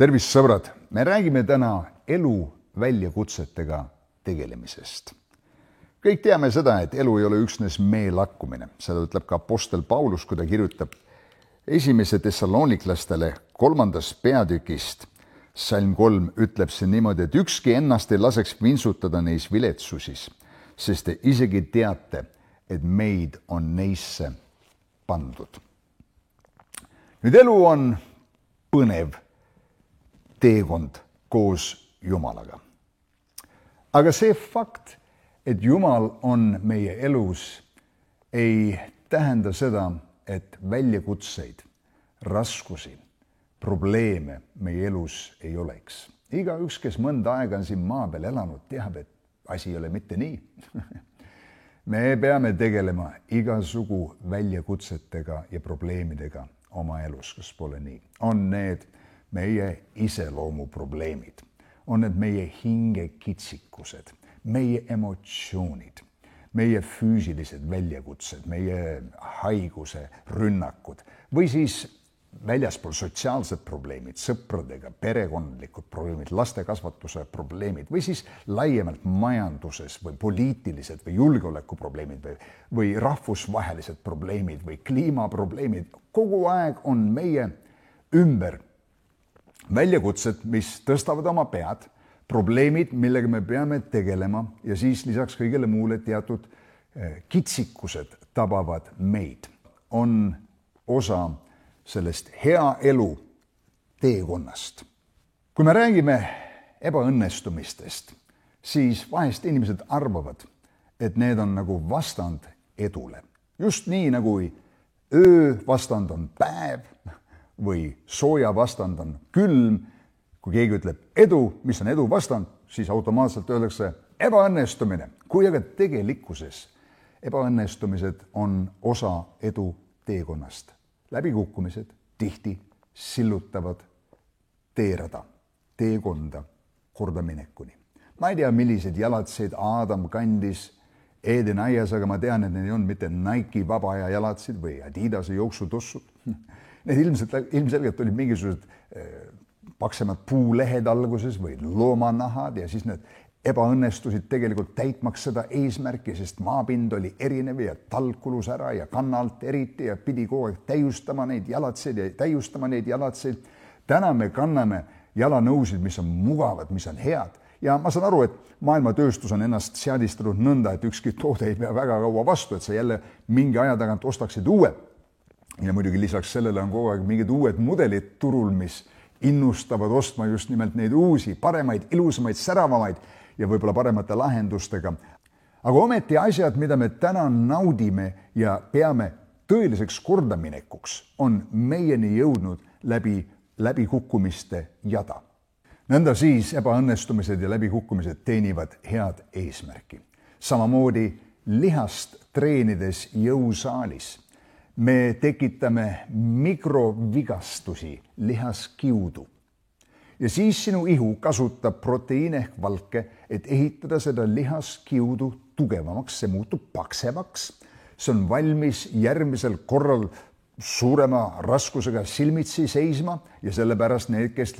Tervist, sõbrad! Me räägime täna elu väljakutsetega tegelemisest. Kõik teame seda, et elu ei ole üksnes meelakkumine. Seda ütleb ka apostel Paulus, kui ta kirjutab esimese Thessaloniklastele 3. peatükist. Salm 3 ütleb see niimoodi, et ükski ennast ei laseks vintsutada neis viletsusis, sest te isegi teate, et meid on neisse pandud. Nüüd elu on põnev teekond koos Jumalaga. Aga see fakt, et Jumal on meie elus, ei tähenda seda, et väljakutseid, raskusi, probleeme meie elus ei oleks. Igaüks, kes mõnda aega on siin maa peal elanud, teab, et asi ei ole mitte nii. Me peame tegelema igasugu väljakutsetega ja probleemidega oma elus, kas pole nii. On need meie iseloomu probleemid, on need meie hingekitsikused, meie emotsioonid, meie füüsilised väljakutsed, meie haiguse rünnakud või siis väljaspool sotsiaalsed probleemid, sõpradega, perekondlikud probleemid, lastekasvatuse probleemid või siis laiemalt majanduses või poliitilised või julgeolekuprobleemid või rahvusvahelised probleemid või kliimaprobleemid. Kogu aeg on meie ümber väljakutsed, mis tõstavad oma pead, probleemid, millega me peame tegelema ja siis lisaks kõigele muule teatud kitsikused tabavad meid. On osa sellest hea elu teekonnast. Kui me räägime ebaõnnestumistest, siis vahest inimesed arvavad, et need on nagu vastand edule. Just nii nagu öö vastand on päev või sooja vastand on külm. Kui keegi ütleb edu, mis on edu vastand, siis automaatselt öeldakse ebaõnnestumine. Kui aga tegelikkuses ebaõnnestumised on osa edu teekonnast. Läbikukkumised tihti sillutavad teerada, teekonda kordaminekuni. Ma ei tea, millised jalatseid Aadam kandis Eeden aias, aga ma tean, et need ei olnud mitte Nike vabaaja jalatsid või Adidase jooksutossud. Need ilmselgelt olid mingisugused paksemad puulehed alguses või loomanahad ja siis need ebaõnnestusid tegelikult täitmaks seda eesmärki, sest maapind oli erinev ja talk kulus ära ja kannalt eriti ja pidi kogu aeg täiustama neid jalatseid. Täna me kanname jalanõusid, mis on mugavad, mis on head. Ja ma saan aru, et maailmatööstus on ennast seadistanud nõnda, et ükski toode ei pea väga kaua vastu, et sa jälle mingi aja tagant ostaksid uue. Ja muidugi lisaks sellele on kogu aeg mingid uued mudelid turul, mis innustavad ostma just nimelt neid uusi, paremaid, ilusamaid, säravamaid ja võib-olla paremate lahendustega. Aga ometi asjad, mida me täna naudime ja peame tõeliseks kordaminekuks, on meieni jõudnud läbikukkumiste jada. Nõnda siis ebaõnnestumised ja läbikukkumised teenivad head eesmärki. Samamoodi lihast treenides jõusaalis. Me tekitame mikrovigastusi, lihaskiudu. Ja siis sinu ihu kasutab proteiine ehk valke, et ehitada seda lihaskiudu tugevamaks, see muutub paksemaks. See on valmis järgmisel korral suurema raskusega silmitsi seisma ja sellepärast need, kes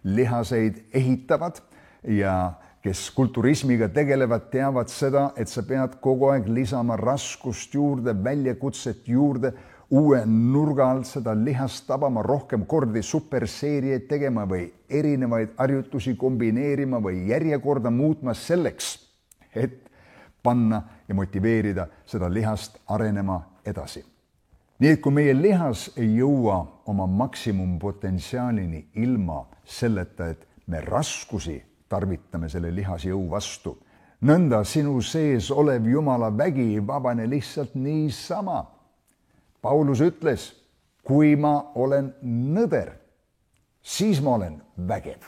lihaseid ehitavad ja kes kulturismiga tegelevad, teavad seda, et sa pead kogu aeg lisama raskust juurde, väljakutset juurde, uue nurga alt seda lihast tabama, rohkem kordi superseeriaid tegema või erinevaid harjutusi kombineerima või järjekorda muutma selleks, et panna ja motiveerida seda lihast arenema edasi. Nii et kui meie lihas ei jõua oma maksimumpotentsiaalini ilma selleta, et me raskusi tarvitame selle lihasjõu vastu, nõnda sinu sees olev Jumala vägi ei vabane lihtsalt niisama. Paulus ütles, kui ma olen nõder, siis ma olen vägev.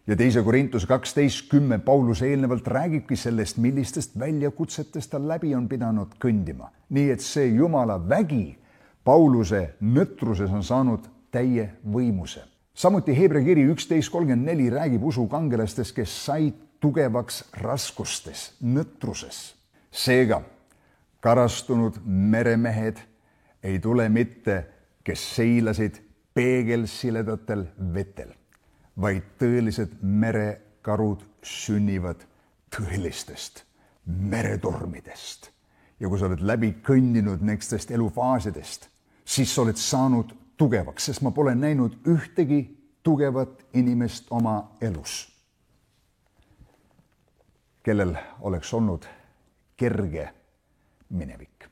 Ja 2. Korintuse 12:10 Paulus eelnevalt räägibki sellest, millistest väljakutsetest ta läbi on pidanud kõndima. Nii et see Jumala vägi Pauluse nõtruses on saanud täie võimuse. Samuti Hebra kiri 11:34 räägib usukangelastest, kes said tugevaks raskustes, nõtruses. Seega karastunud meremehed ei tule mitte, kes seilasid peegelsiledatel vetel, vaid tõelised merekarud sünnivad tõelistest meretormidest. Ja kui sa oled läbi kõndinud nendest elufaasidest, siis sa oled saanud tugevaks, sest ma pole näinud ühtegi tugevat inimest oma elus, kellel oleks olnud kerge minevik.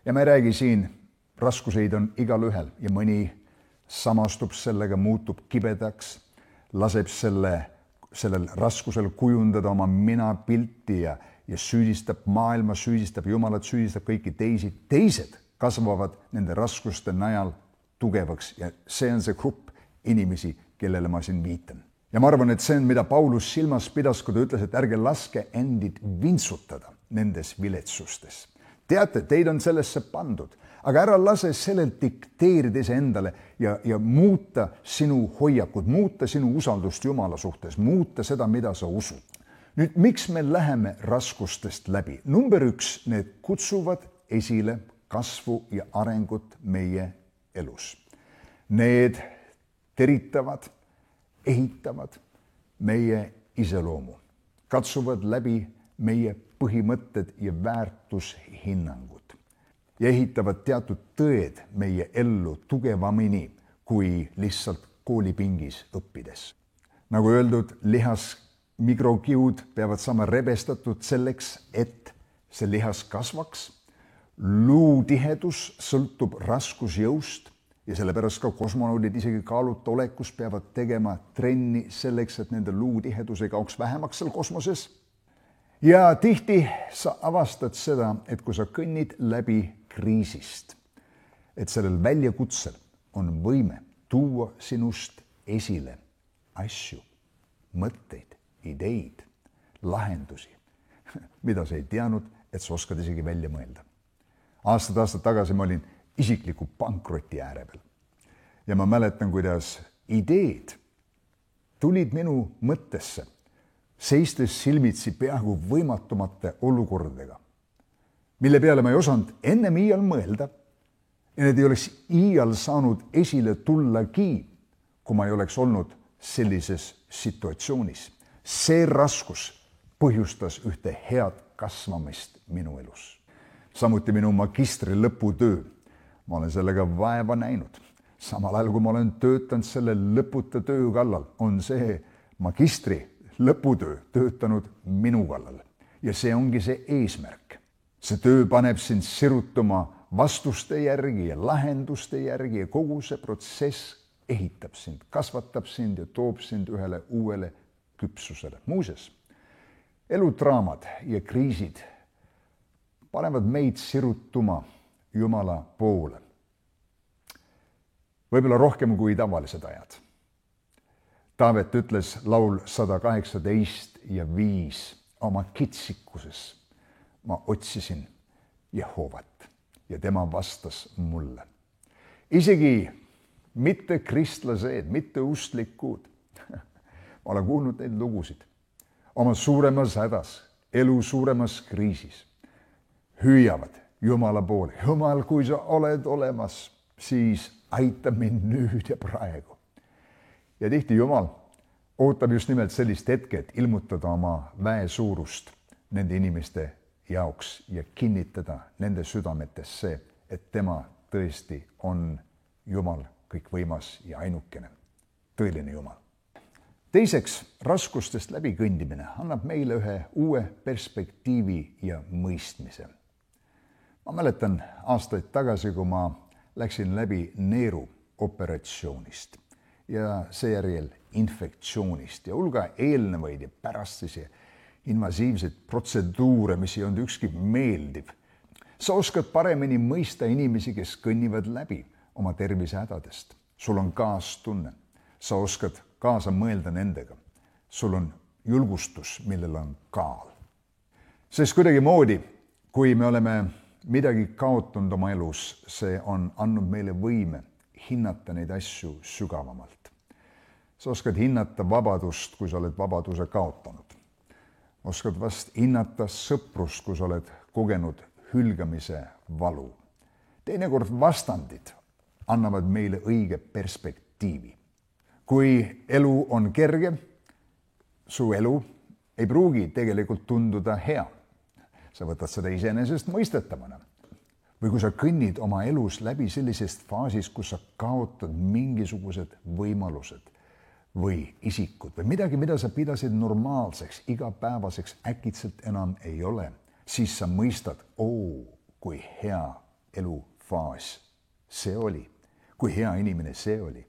Ja ma ei räägi siin, raskuseid on igalühel ja mõni samastub sellega, muutub kibedaks, laseb sellel raskusel kujundada oma minapilti ja süüdistab maailma, süüdistab Jumalat, süüdistab kõiki teisi. Teised kasvavad nende raskuste najal tugevaks ja see on see grupp inimesi, kellele ma siin viitan. Ja ma arvan, et see on, mida Paulus silmas pidas, kui ta ütles, et ärge laske endid vintsutada nendes viletsustes. Teate, teid on sellesse pandud, aga ära lase sellel dikteerida iseendale ja muuta sinu hoiakud, muuta sinu usaldust Jumala suhtes, muuta seda, mida sa usud. Nüüd, miks me läheme raskustest läbi? Number 1, need kutsuvad esile kasvu ja arengut meie elus. Need teritavad, ehitavad meie iseloomu, katsuvad läbi meie põhimõtted ja väärtushinnangud ja ehitavad teatud tõed meie ellu tugevamini kui lihtsalt koolipingis õppides. Nagu öeldud, lihas mikrokiud peavad saama rebestatud selleks, et see lihas kasvaks. Luutihedus sõltub raskusjõust ja sellepärast ka kosmonaudid isegi kaaluta olekus peavad tegema trenni selleks, et nende luutihedus ei kaoks vähemaks seal kosmoses. Ja tihti sa avastad seda, et kui sa kõnnid läbi kriisist, et sellel väljakutsel on võime tuua sinust esile asju, mõtteid, ideid, lahendusi, mida sa ei teadnud, et sa oskad isegi välja mõelda. Aastad tagasi ma olin isikliku pankroti ääre peal ja ma mäletan, kuidas ideed tulid minu mõttesse, seistes silmitsi peaaegu võimatumate olukordadega, mille peale ma ei osanud ennem iial mõelda ja need ei oleks iial saanud esile tullagi, kui ma ei oleks olnud sellises situatsioonis. See raskus põhjustas ühte head kasvamist minu elus. Samuti minu magistri lõputöö. Ma olen sellega vaeva näinud. Samal ajal, kui ma olen töötanud selle lõputa töö kallal, on see magistri lõputöö töötanud minu kallal. Ja see ongi see eesmärk. See töö paneb sind sirutuma vastuste järgi ja lahenduste järgi ja kogu see protsess ehitab sind, kasvatab sind ja toob sind ühele uuele küpsusele. Muuseas, eludraamad ja kriisid panevad meid sirutuma Jumala poole. Võib-olla rohkem kui tavalised ajad. Taavet ütles laul 118:5 oma kitsikuses. Ma otsisin Jehovat ja tema vastas mulle. Isegi mitte kristlased, mitte usklikud. Ma olen kuulnud neid lugusid oma suuremas hädas, elu suuremas kriisis. Hüüavad Jumala poole. Jumal, kui sa oled olemas, siis aita mind nüüd ja praegu. Ja tihti Jumal ootab just nimelt sellist hetke, et ilmutada oma väe suurust nende inimeste jaoks ja kinnitada nende südametes see, et tema tõesti on Jumal kõikvõimas ja ainukene, tõeline Jumal. Teiseks, raskustest läbikõndimine annab meile ühe uue perspektiivi ja mõistmise. Ma mäletan aastaid tagasi, kui ma läksin läbi neeruoperatsioonist ja seejärel infektsioonist ja hulga eelnevaid ja pärastisi invasiivseid protseduure, mis ei olnud ükski meeldiv. Sa oskad paremini mõista inimesi, kes kõnnivad läbi oma tervisehädadest. Sul on kaastunne. Sa oskad kaasa mõelda nendega. Sul on julgustus, millel on kaal. Sest kuidagi moodi, kui me oleme midagi kaotanud oma elus, see on andnud meile võime hinnata neid asju sügavamalt. Sa oskad hinnata vabadust, kui sa oled vabaduse kaotanud. Oskad vast hinnata sõprust, kui sa oled kogenud hülgamise valu. Teinekord vastandid annavad meile õige perspektiivi. kui elu on kerge, su elu ei pruugi tegelikult tunduda hea. Sa võtad seda iseenesestmõistetavana. Või kui sa kõnnid oma elus läbi sellisest faasist, kus sa kaotad mingisugused võimalused või isikud või midagi, mida sa pidasid normaalseks, igapäevaseks, äkitselt enam ei ole, siis sa mõistad, kui hea elufaas see oli, kui hea inimene see oli.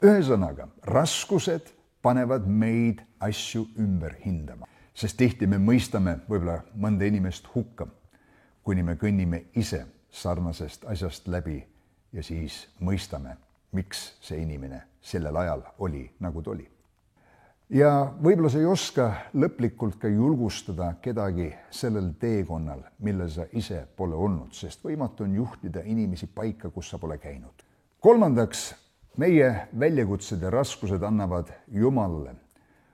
Ühesõnaga, raskused panevad meid asju ümber hindama, sest tihti me mõistame võib-olla mõnda inimest hukka, kuni me kõnnime ise sarnasest asjast läbi ja siis mõistame, miks see inimene sellel ajal oli, nagu ta oli. Ja võib-olla sa ei oska lõplikult ka julgustada kedagi sellel teekonnal, mille sa ise pole olnud, sest võimatu on juhtida inimesi paika, kus sa pole käinud. Kolmandaks, meie väljakutsed ja raskused annavad Jumalale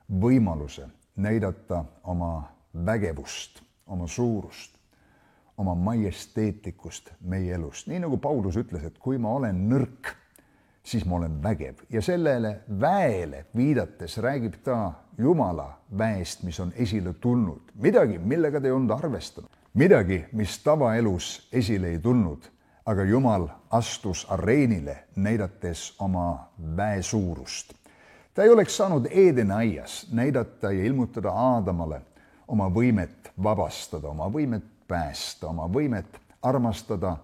võimaluse näidata oma vägevust, oma suurust, oma majesteetlikkust meie elust. Nii nagu Paulus ütles, et kui ma olen nõrk, siis ma olen vägev. Ja sellele väele viidates räägib ta Jumala väest, mis on esile tulnud. Midagi, millega te ei olnud arvestanud. Midagi, mis tavaelus esile ei tulnud, aga Jumal astus areenile, näidates oma väe suurust. Ta ei oleks saanud Eedeni aias näidata ja ilmutada Aadamale oma võimet vabastada, oma võimet päästa, oma võimet armastada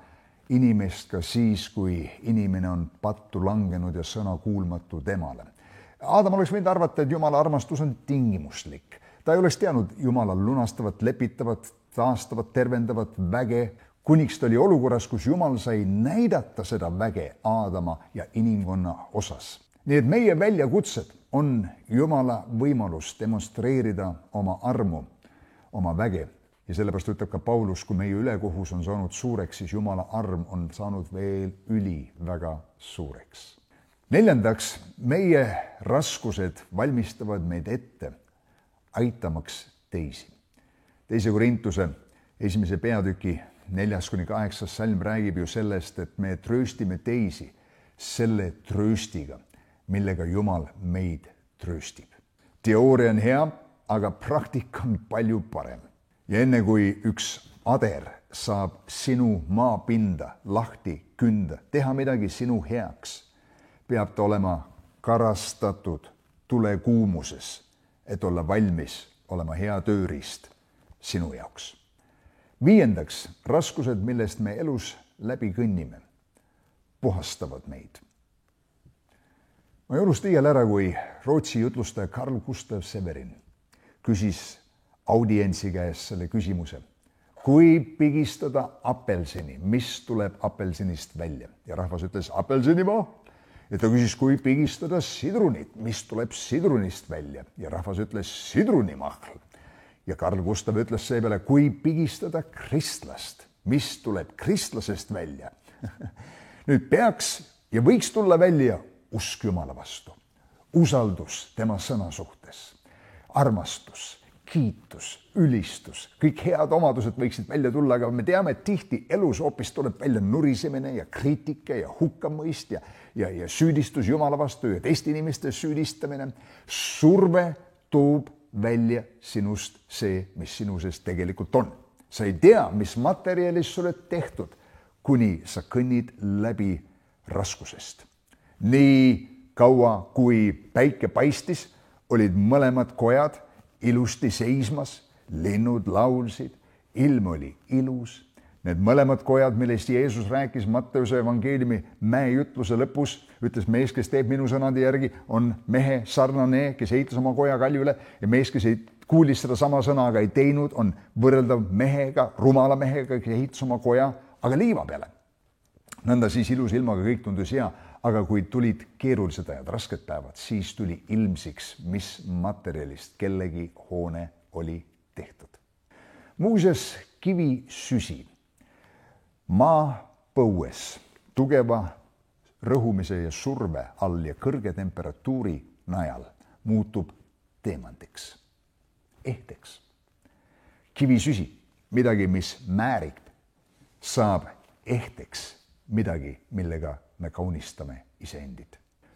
inimest ka siis, kui inimene on pattu langenud ja sõna kuulmatu temale. Aadam oleks võinud arvata, et Jumala armastus on tingimuslik. Ta ei oleks teadnud Jumala lunastavat, lepitavat, taastavat, tervendavat väge, kuniks ta oli olukorras, kus Jumal sai näidata seda väge Aadama ja inimkonna osas. Nii et meie väljakutsed on Jumala võimalus demonstreerida oma armu, oma väge. Ja sellepärast ütleb ka Paulus, kui meie ülekohus on saanud suureks, siis Jumala arm on saanud veel väga suureks. Neljandaks, meie raskused valmistavad meid ette, aitamaks teisi. 2. Korintuse 1. peatüki 4-8 salm räägib ju sellest, et me trööstime teisi selle trööstiga, millega Jumal meid trööstib. Teooria on hea, aga praktika on palju parem. Ja enne kui üks ader saab sinu maapinda lahti künda, teha midagi sinu heaks, peab ta olema karastatud tulekuumuses, et olla valmis olema hea tööriist sinu jaoks. 5. raskused, millest me elus läbi kõnnime, puhastavad meid. Ma ei unusta iial ära, kui Rootsi jutlustaja Carl Gustav Severin küsis audientsi käest selle küsimuse. Kui pigistada apelsini, mis tuleb apelsinist välja? Ja rahvas ütles apelsinimaa. Ja ta küsis, kui pigistada sidrunit, mis tuleb sidrunist välja? Ja rahvas ütles sidrunimahl. Ja Carl Gustav ütles seepeale, kui pigistada kristlast, mis tuleb kristlasest välja? Nüüd peaks ja võiks tulla välja usk Jumala vastu, usaldus tema sõna suhtes, armastus, kiitus, ülistus, kõik head omadused võiksid välja tulla, aga me teame, et tihti elus hoopis tuleb välja nurisemine ja kriitika ja hukkamõist ja süüdistus Jumala vastu ja teiste inimeste süüdistamine. Surve toob välja sinust see, mis sinu sees tegelikult on. Sa ei tea, mis materjalist sa oled tehtud, kuni sa kõnnid läbi raskusest. Nii kaua, kui päike paistis, olid mõlemad kojad ilusti seismas, linnud laulsid, ilm oli ilus. Need mõlemad kojad, millest Jeesus rääkis Matteuse evangeeliumi mäejutluse lõpus, ütles mees, kes teeb minu sõnade järgi, on mehe sarnane, kes ehitas oma koja kaljule ja mees, kes kuulis seda sama sõna, aga ei teinud, on võrreldav mehega, rumala mehega, kes ehitas oma koja, aga liiva peale. Nõnda siis ilus ilmaga kõik tundus hea, aga kui tulid keerulised ajad, rasked päevad, siis tuli ilmsiks, mis materjalist kellegi hoone oli tehtud. Muuseas, kivisüsi maapõues tugeva rõhumise ja surve all ja kõrge temperatuuri najal muutub teemandiks, ehteks. Kivisüsi, midagi, mis määrib, saab ehteks midagi, millega me kaunistame iseendid.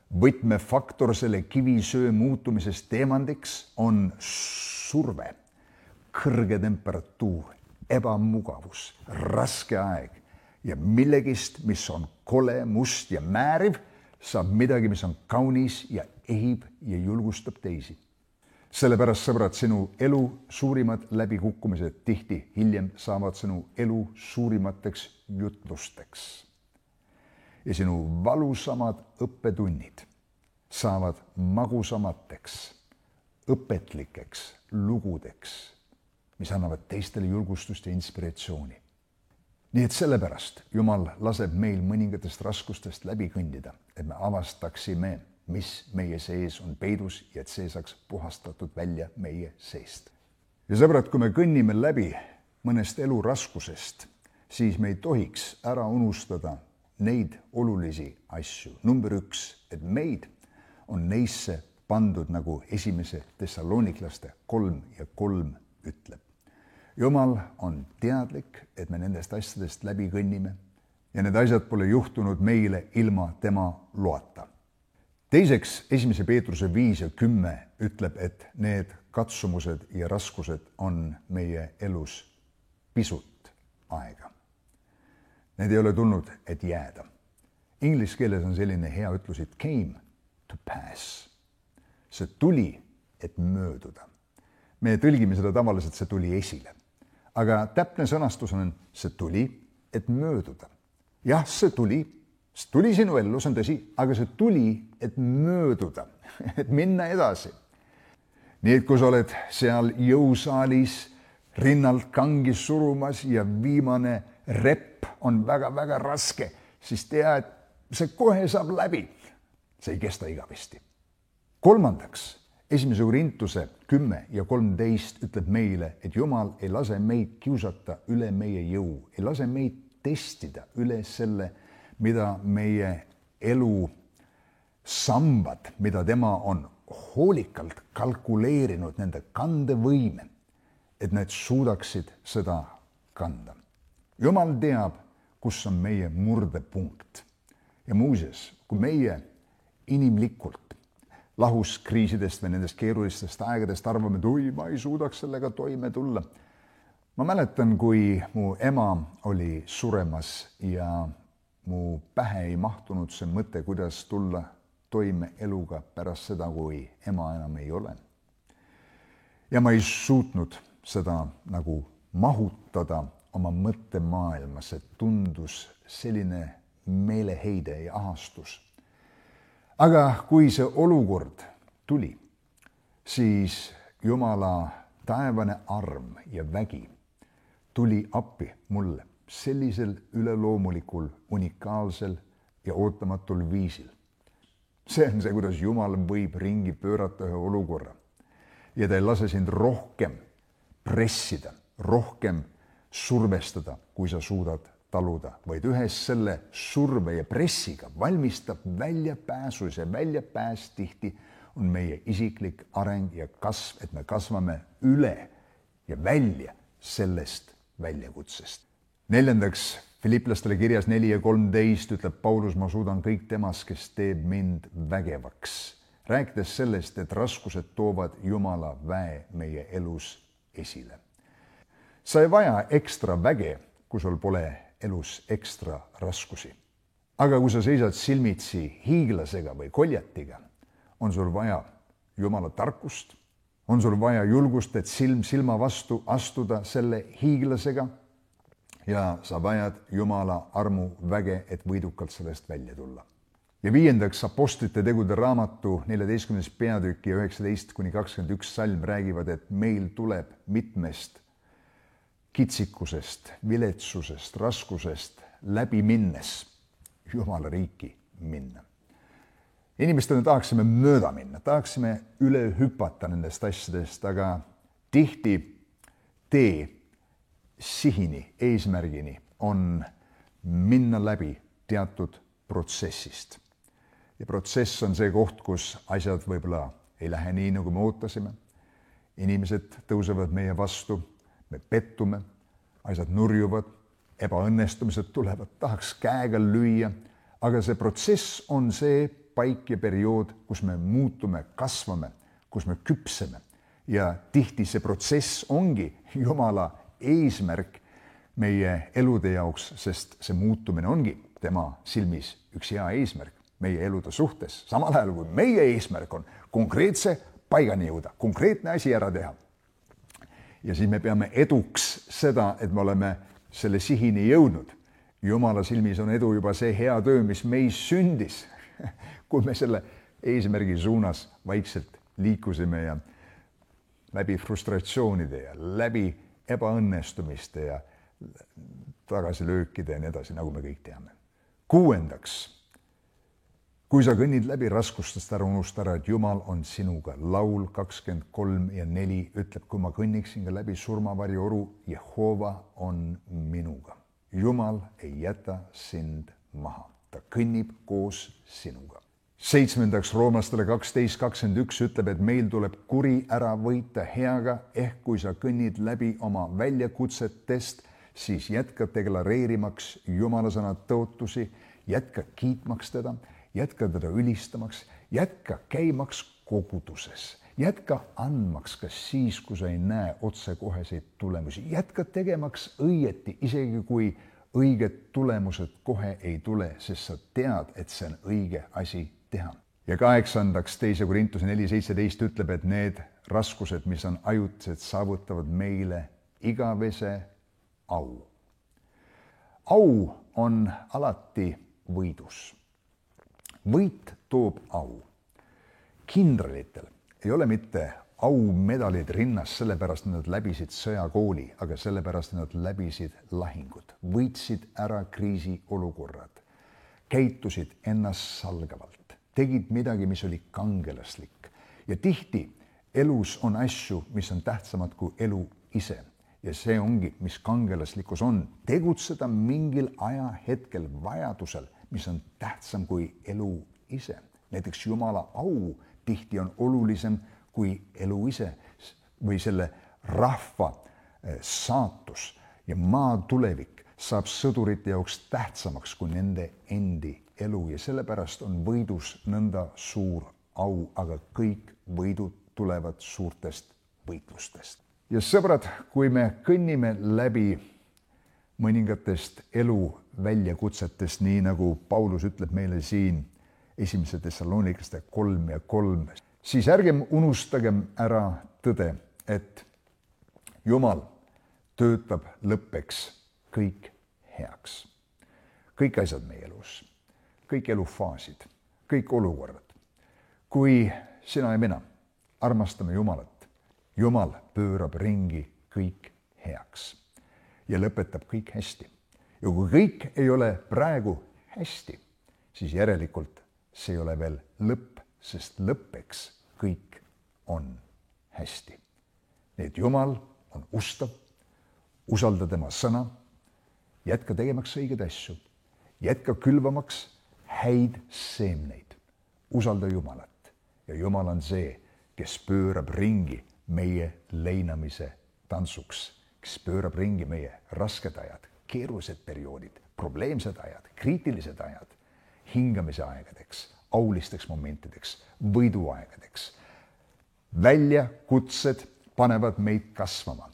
võtmefaktor selle kivisöe muutumisest teemandiks on surve, kõrge temperatuur, ebamugavus, raske aeg ja millegist, mis on kole, must ja määriv, saab midagi, mis on kaunis ja ehib ja julgustab teisi. Sellepärast, sõbrad, sinu elu suurimad läbikukkumised tihti hiljem saavad sinu elu suurimateks jutlusteks. Ja sinu valusamad õppetunnid saavad magusamateks, õpetlikeks lugudeks, mis annavad teistele julgustust ja inspiratsiooni. Nii et sellepärast Jumal laseb meil mõningatest raskustest läbi kõndida, et me avastaksime, mis meie sees on peidus ja et see saaks puhastatud välja meie seest. Ja sõbrad, kui me kõnnime läbi mõnest elu raskusest, siis me ei tohiks ära unustada neid olulisi asju. Number 1, et meid on neisse pandud, nagu 1. Thessaloniklaste 3:3 ütleb. Jumal on teadlik, et me nendest asjadest läbi kõnnime ja need asjad pole juhtunud meile ilma tema loata. Teiseks, 1. Peetruse 5:10 ütleb, et need katsumused ja raskused on meie elus pisut aega. Need ei ole tulnud, et jääda. Inglise keeles on selline hea ütlus, it came to pass. See tuli, et mööduda. Me tõlgime seda tavaliselt, see tuli esile. Aga täpne sõnastus on, see tuli, et mööduda. Jah, see tuli sinu ellu, see on tõsi, aga see tuli, et mööduda, et minna edasi. Nii et kui sa oled seal jõusaalis rinnalt kangi surumas ja viimane repp on väga-väga raske, siis tea, et see kohe saab läbi. See ei kesta igavesti. Kolmandaks, 1. Korintuse 10:13 ütleb meile, et Jumal ei lase meid kiusata üle meie jõu, ei lase meid testida üle selle, mida meie elu sambad, mida tema on hoolikalt kalkuleerinud nende kandevõime, et need suudaksid seda kanda. Jumal teab, kus on meie murdepunkt. Ja muuseas, kui meie inimlikult lahus kriisidest või nendest keerulistest aegadest arvame, et oi, ma ei suudaks sellega toime tulla. Ma mäletan, kui mu ema oli suremas ja mu pähe ei mahtunud see mõte, kuidas tulla toime eluga pärast seda, kui ema enam ei ole. Ja ma ei suutnud seda nagu mahutada oma mõttemaailma, see tundus selline meeleheide ja ahastus. Aga kui see olukord tuli, siis Jumala taevane arm ja vägi tuli appi mulle sellisel üleloomulikul, unikaalsel ja ootamatul viisil. See on see, kuidas Jumal võib ringi pöörata ühe olukorra. Ja ta ei lase sind rohkem pressida, rohkem survestada, kui sa suudad taluda, vaid ühes selle surve ja pressiga valmistab väljapääsu. See väljapääs tihti on meie isiklik areng ja kasv, et me kasvame üle ja välja sellest väljakutsest. Neljandaks, Filiplastele kirjas 4:13 ütleb Paulus, ma suudan kõik temas, kes teeb mind vägevaks. Rääkides sellest, et raskused toovad Jumala väe meie elus esile. Sa ei vaja ekstra väge, kui sul pole elus ekstra raskusi. Aga kui sa seisad silmitsi hiiglasega või koljatiga, on sul vaja Jumala tarkust, on sul vaja julgust, et silm silma vastu astuda selle hiiglasega ja sa vajad Jumala armu väge, et võidukalt sellest välja tulla. Ja viiendaks, Apostlite tegude raamatu 14. peatüki 19-21 salm räägivad, et meil tuleb mitmest kitsikusest, viletsusest, raskusest läbi minnes Jumala riiki minna. Inimestena tahaksime mööda minna, tahaksime üle hüpata nendest asjadest, aga tihti tee sihini, eesmärgini on minna läbi teatud protsessist. Ja protsess on see koht, kus asjad võib-olla ei lähe nii, nagu me ootasime. Inimesed tõusevad meie vastu, me pettume, asjad nurjuvad, ebaõnnestumised tulevad, tahaks käega lüüa, aga see protsess on see paik ja periood, kus me muutume, kasvame, kus me küpseme. Ja tihti see protsess ongi Jumala eesmärk meie elude jaoks, sest see muutumine ongi tema silmis üks hea eesmärk meie elude suhtes. Samal ajal kui meie eesmärk on konkreetse paigani jõuda, konkreetne asi ära teha. Ja siis me peame eduks seda, et me oleme selle sihini jõudnud. Jumala silmis on edu juba see hea töö, mis meis sündis, kui me selle eesmärgi suunas vaikselt liikusime ja läbi frustratsioonide ja läbi ebaõnnestumiste ja tagasilöökide ja nii edasi, nagu me kõik teame. 6. Kui sa kõnnid läbi raskustest, ära unusta ära, et Jumal on sinuga. Laul 23 ja 4 ütleb, kui ma kõnniksin ka läbi surmavarju oru, Jehova on minuga. Jumal ei jäta sind maha. Ta kõnnib koos sinuga. 7. Roomlastele 12:21 ütleb, et meil tuleb kuri ära võita heaga, ehk kui sa kõnnid läbi oma väljakutsetest, siis jätka deklareerimaks Jumala sõna tõotusi, jätka kiitmaks teda, jätka teda ülistamaks, jätka käimaks koguduses, jätka andmaks ka siis, kui sa ei näe otsekoheseid tulemusi, jätka tegemaks õieti, isegi kui õiged tulemused kohe ei tule, sest sa tead, et see on õige asi teha. Ja 8. 2. Korintuse 4:17 ütleb, et need raskused, mis on ajutised, saavutavad meile igavese au. Au on alati võidus. Võit toob au. Kindralitel ei ole mitte aumedalid rinnas sellepärast, et nad läbisid sõjakooli, aga sellepärast, et nad läbisid lahingud, võitsid ära kriisiolukorrad, käitusid ennast salgavalt, tegid midagi, mis oli kangelaslik. Ja tihti elus on asju, mis on tähtsamad kui elu ise. Ja see ongi, mis kangelaslikkus on, tegutseda mingil ajahetkel vajadusel, mis on tähtsam kui elu ise. Näiteks Jumala au tihti on olulisem kui elu ise või selle rahva saatus ja maa tulevik saab sõdurite jaoks tähtsamaks kui nende endi elu ja sellepärast on võidus nõnda suur au, aga kõik võidud tulevad suurtest võitlustest. Ja sõbrad, kui me kõnnime läbi mõningatest elu väljakutsetest, nii nagu Paulus ütleb meile siin 1. Thessalonikaste 3:3, siis ärgem unustagem ära tõde, et Jumal töötab lõppeks kõik heaks. Kõik asjad meie elus, kõik elufaasid, kõik olukorrad. Kui sina ja mina armastame Jumalat, Jumal pöörab ringi kõik heaks ja lõpetab kõik hästi. Ja kui kõik ei ole praegu hästi, siis järelikult see ei ole veel lõpp, sest lõppeks kõik on hästi. Nii et Jumal on ustav, usalda tema sõna, jätka tegemaks õigeid asju, jätka külvamaks häid seemneid, usalda Jumalat ja Jumal on see, kes pöörab ringi meie leinamise tantsuks, kes pöörab ringi meie rasked ajad, keerulised perioodid, probleemsed ajad, kriitilised ajad, hingamise aegadeks, aulisteks momentideks, võiduaegadeks. Väljakutsed panevad meid kasvama.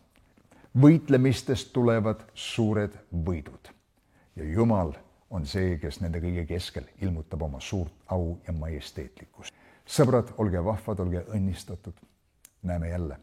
Võitlemistest tulevad suured võidud. Ja Jumal on see, kes nende kõige keskel ilmutab oma suurt au ja majesteetlikkust. Sõbrad, olge vahvad, olge õnnistatud. Näeme jälle.